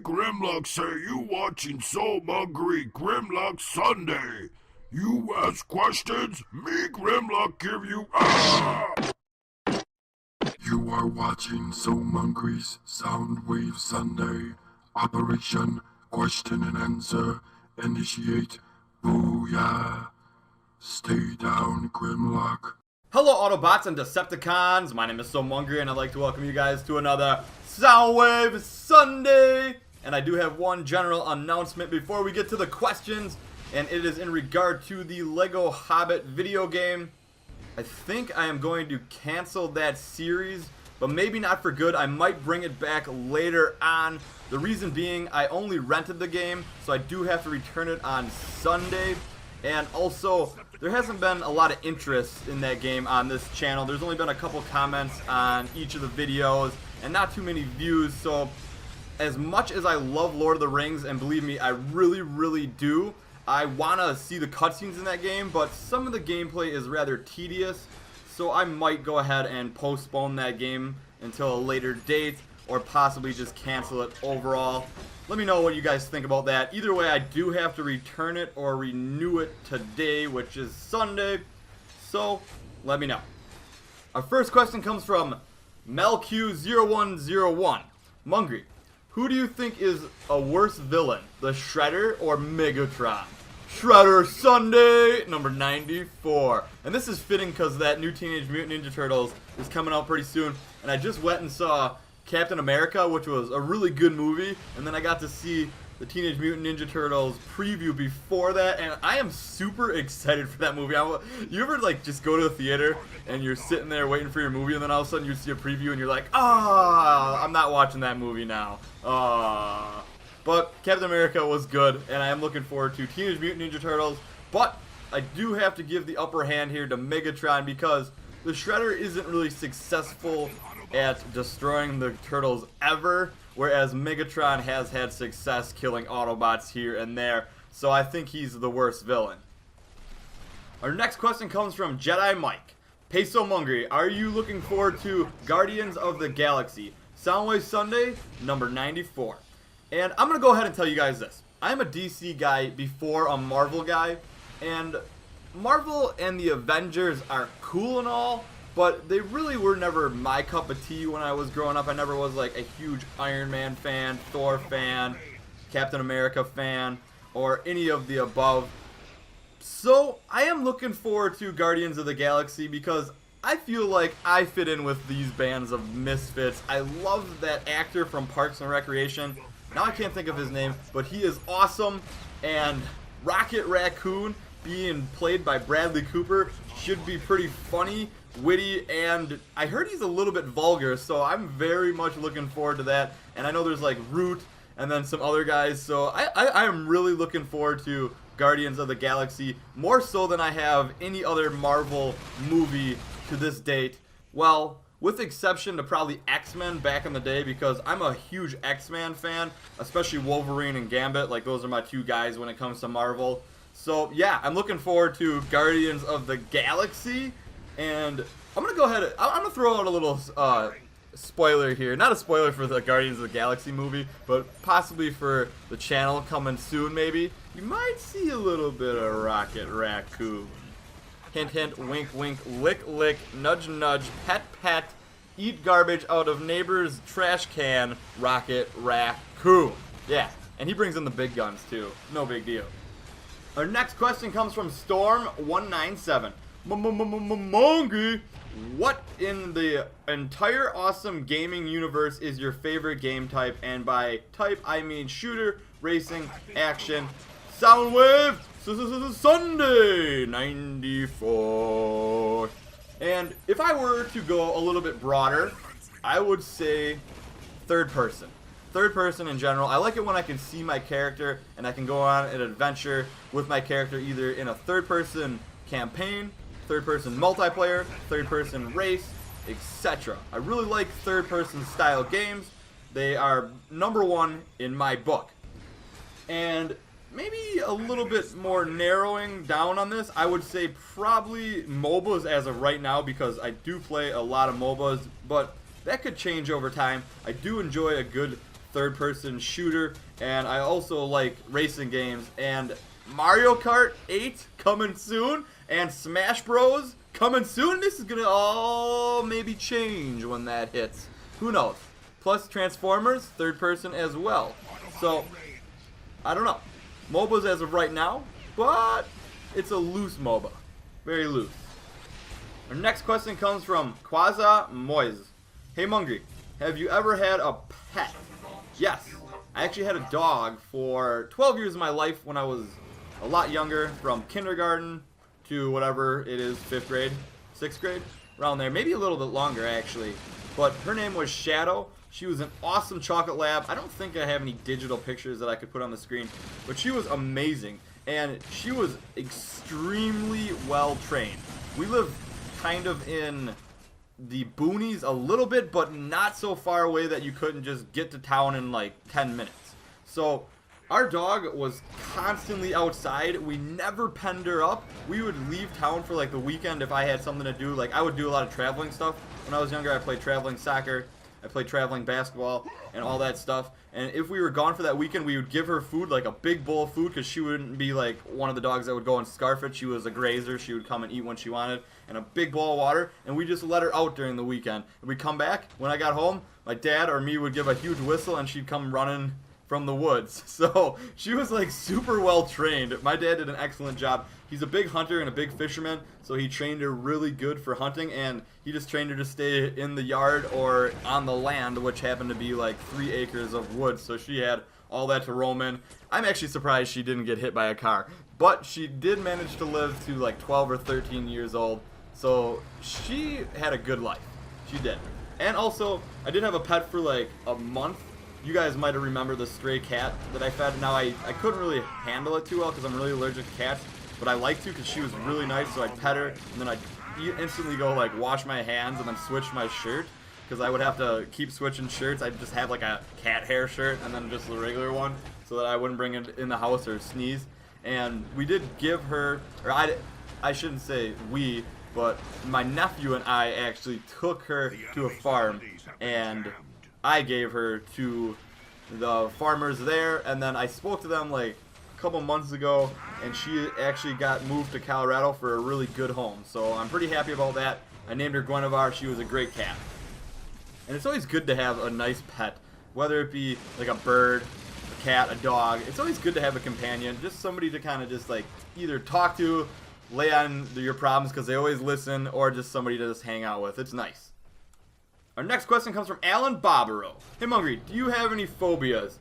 Grimlock say you watching So Hungry Grimlock Sunday. You ask questions, me Grimlock give you You are watching So Hungry's Soundwave Sunday. Operation Question and Answer. Initiate. Booyah. Stay down, Grimlock. Hello Autobots and Decepticons, my name is So Hungry and I'd like to welcome you guys to another Soundwave Sunday. And I do have one general announcement before we get to the questions, and it is in regard to the Lego Hobbit video game. I think I am going to cancel that series, but maybe not for good. I might bring it back later on. The reason being, I only rented the game, so I do have to return it on Sunday. And also, there hasn't been a lot of interest in that game on this channel. There's only been a couple comments on each of the videos and not too many views. So as much as I love Lord of the Rings, and believe me, I really do, I want to see the cutscenes in that game, but some of the gameplay is rather tedious. So I might go ahead and postpone that game until a later date, or possibly just cancel it overall. Let me know what you guys think about that. Either way, I do have to return it or renew it today, which is Sunday. So, let me know. Our first question comes from MelQ0101. Mungry, who do you think is a worse villain, the Shredder or Megatron? Shredder Sunday, number 94. And this is fitting because that new Teenage Mutant Ninja Turtles is coming out pretty soon. And I just went and saw Captain America, which was a really good movie, and then I got to see the Teenage Mutant Ninja Turtles preview before that, and I am super excited for that movie. You ever like just go to the theater and you're sitting there waiting for your movie, and then all of a sudden you see a preview and you're like, I'm not watching that movie now. But Captain America was good, and I am looking forward to Teenage Mutant Ninja Turtles, but I do have to give the upper hand here to Megatron because the Shredder isn't really successful at destroying the turtles ever, whereas Megatron has had success killing Autobots here and there, so I think he's the worst villain. Our next question comes from Jedi Mike. Peso Mungry, are you looking forward to Guardians of the Galaxy? Soundwave Sunday, number 94. And I'm going to go ahead and tell you guys this. I'm a DC guy before a Marvel guy, and Marvel and the Avengers are cool and all, but they really were never my cup of tea when I was growing up. I never was like a huge Iron Man fan, Thor fan, Captain America fan, or any of the above. So I am looking forward to Guardians of the Galaxy because I feel like I fit in with these bands of misfits. I love that actor from Parks and Recreation. Now I can't think of his name, but he is awesome. And Rocket Raccoon, being played by Bradley Cooper, should be pretty funny, witty, and I heard he's a little bit vulgar, so I'm very much looking forward to that. And I know there's like Root and then some other guys, so I am really looking forward to Guardians of the Galaxy, more so than I have any other Marvel movie to this date. Well, with exception to probably X-Men back in the day, because I'm a huge X-Men fan, especially Wolverine and Gambit. Like, those are my two guys when it comes to Marvel. So yeah, I'm looking forward to Guardians of the Galaxy. And I'm going to go ahead, I'm going to throw out a little spoiler here. Not a spoiler for the Guardians of the Galaxy movie, but possibly for the channel coming soon maybe. You might see a little bit of Rocket Raccoon. Hint, hint, wink, wink, lick, lick, nudge, nudge, pet, pet, eat garbage out of neighbor's trash can, Rocket Raccoon. Yeah, and he brings in the big guns too. No big deal. Our next question comes from Storm197. Mongy, what in the entire awesome gaming universe is your favorite game type? And by type, I mean shooter, racing, action. Soundwave Sunday 94. And if I were to go a little bit broader, I would say third person. Third person in general. I like it when I can see my character and I can go on an adventure with my character either in a third person campaign, third person multiplayer, third person race, etc. I really like third person style games. They are number one in my book. And maybe a little bit more narrowing down on this, I would say probably MOBAs as of right now, because I do play a lot of MOBAs, but that could change over time. I do enjoy a good third-person shooter, and I also like racing games. And Mario Kart 8 coming soon, and Smash Bros coming soon. This is gonna all maybe change when that hits. Who knows? Plus Transformers, third-person as well. So I don't know. MOBAs as of right now, but it's a loose MOBA. Very loose. Our next question comes from Quaza Moise. Hey Mungry, have you ever had a pet? Yes. I actually had a dog for 12 years of my life when I was a lot younger, from kindergarten to whatever it is, 5th grade, 6th grade, around there. Maybe a little bit longer actually. But her name was Shadow. She was an awesome chocolate lab. I don't think I have any digital pictures that I could put on the screen, but she was amazing, and she was extremely well trained. We live kind of in the boonies a little bit, but not so far away that you couldn't just get to town in like 10 minutes. So our dog was constantly outside. We never penned her up. We would leave town for like the weekend if I had something to do. Like I would do a lot of traveling stuff. When I was younger, I played traveling soccer. I played traveling basketball and all that stuff. And if we were gone for that weekend, we would give her food, like a big bowl of food, because she wouldn't be like one of the dogs that would go and scarf it. She was a grazer. She would come and eat when she wanted. And a big bowl of water. And we just let her out during the weekend. And we'd come back. When I got home, my dad or me would give a huge whistle, and she'd come running from the woods. So she was like super well trained. My dad did an excellent job. He's a big hunter and a big fisherman, so he trained her really good for hunting, and he just trained her to stay in the yard or on the land, which happened to be like 3 acres of woods, so she had all that to roam in. I'm actually surprised she didn't get hit by a car, but she did manage to live to like 12 or 13 years old, so she had a good life. She did. And also, I did have a pet for like a month. You guys might have remembered the stray cat that I fed. Now, I couldn't really handle it too well because I'm really allergic to cats, but I like to because she was really nice, so I'd pet her, and then I'd instantly go like wash my hands and then switch my shirt, because I would have to keep switching shirts. I'd just have like a cat hair shirt and then just the regular one, so that I wouldn't bring it in the house or sneeze. And we did give her, or I shouldn't say we, but my nephew and I actually took her to a farm, and I gave her to the farmers there, and then I spoke to them like a couple months ago, and she actually got moved to Colorado for a really good home. So I'm pretty happy about that. I named her Guinevere. She was a great cat. And it's always good to have a nice pet, whether it be like a bird, a cat, a dog. It's always good to have a companion, just somebody to kind of just like either talk to, lay on your problems because they always listen, or just somebody to just hang out with. It's nice. Our next question comes from Alan Barbaro. Hey Mungry, do you have any phobias?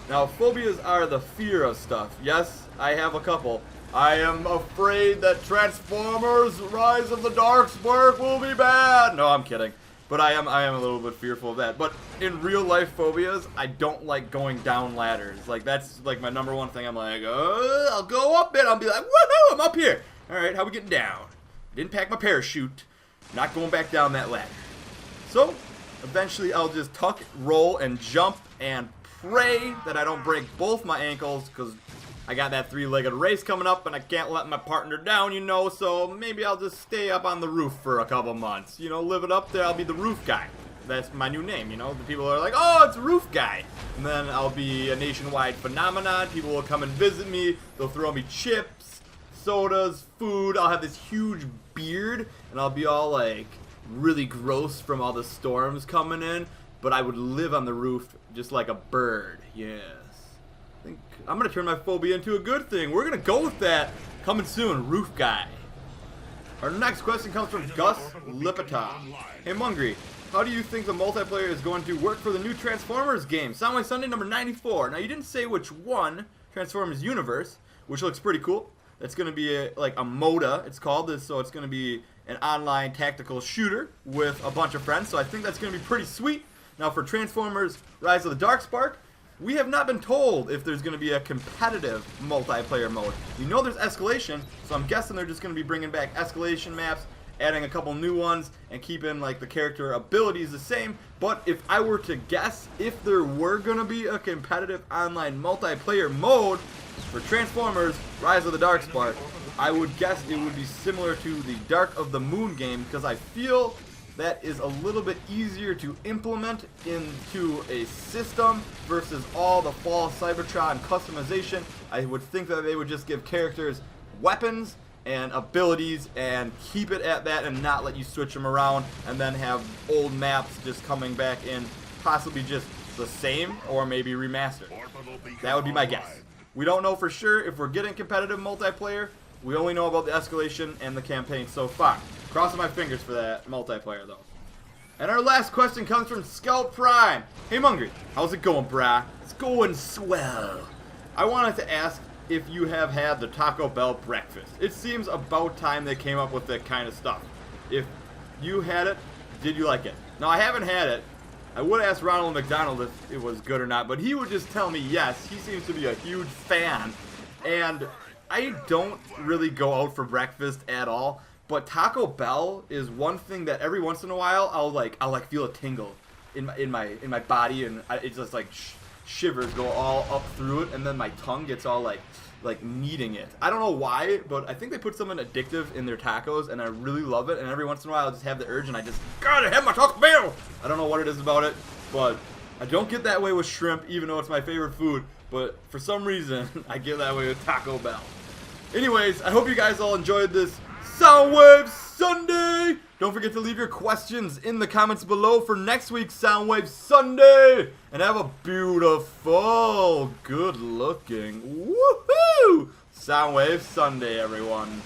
Now, phobias are the fear of stuff. Yes, I have a couple. I am afraid that Transformers Rise of the Darkspark will be bad. No, I'm kidding. But I am a little bit fearful of that. But in real life phobias, I don't like going down ladders. Like, that's like my number one thing. I'm like, I'll go up it. I'll be like, woohoo, I'm up here. All right, how we getting down? Didn't pack my parachute. Not going back down that ladder. So, eventually I'll just tuck, roll, and jump, and pray that I don't break both my ankles, because I got that 3-legged race coming up, and I can't let my partner down, you know, so maybe I'll just stay up on the roof for a couple months. You know, live it up there, I'll be the roof guy. That's my new name, you know. The people are like, oh, it's roof guy. And then I'll be a nationwide phenomenon. People will come and visit me. They'll throw me chips, sodas, food. I'll have this huge beard, and I'll be all like really gross from all the storms coming in, but I would live on the roof just like a bird. Yes. I think I'm gonna turn my phobia into a good thing. We're gonna go with that. Coming soon, roof guy. Our next question comes from Gus Lipata. Hey Mungry, how do you think the multiplayer is going to work for the new Transformers game? Soundwave Sunday number 94. Now you didn't say which one, Transformers Universe, which looks pretty cool. It's going to be like a MODA, it's called this, so it's going to be an online tactical shooter with a bunch of friends, so I think that's going to be pretty sweet. Now for Transformers Rise of the Darkspark, we have not been told if there's going to be a competitive multiplayer mode. You know there's escalation, so I'm guessing they're just going to be bringing back escalation maps, adding a couple new ones, and keeping like the character abilities the same. But if I were to guess, if there were going to be a competitive online multiplayer mode for Transformers Rise of the Darkspark, I would guess it would be similar to the Dark of the Moon game, because I feel that is a little bit easier to implement into a system versus all the fall Cybertron customization. I would think that they would just give characters weapons and abilities and keep it at that and not let you switch them around and then have old maps just coming back in, possibly just the same or maybe remastered. That would be my guess. We don't know for sure if we're getting competitive multiplayer. We only know about the escalation and the campaign so far. Crossing my fingers for that multiplayer though. And our last question comes from Scout Prime. Hey Mungry, how's it going, brah? It's going swell. I wanted to ask if you have had the Taco Bell breakfast. It seems about time they came up with that kind of stuff. If you had it, did you like it? Now I haven't had it. I would ask Ronald McDonald if it was good or not, but he would just tell me yes. He seems to be a huge fan. And I don't really go out for breakfast at all, but Taco Bell is one thing that every once in a while I'll feel a tingle in my body, and it's just like shivers go all up through it, and then my tongue gets all like kneading it. I don't know why, but I think they put something addictive in their tacos, and I really love it. And every once in a while, I just have the urge, and I just gotta have my Taco Bell. I don't know what it is about it, but I don't get that way with shrimp, even though it's my favorite food. But for some reason, I get that way with Taco Bell. Anyways, I hope you guys all enjoyed this Soundwave Sunday. Don't forget to leave your questions in the comments below for next week's Soundwave Sunday. And have a beautiful, good looking, woohoo, Soundwave Sunday, everyone.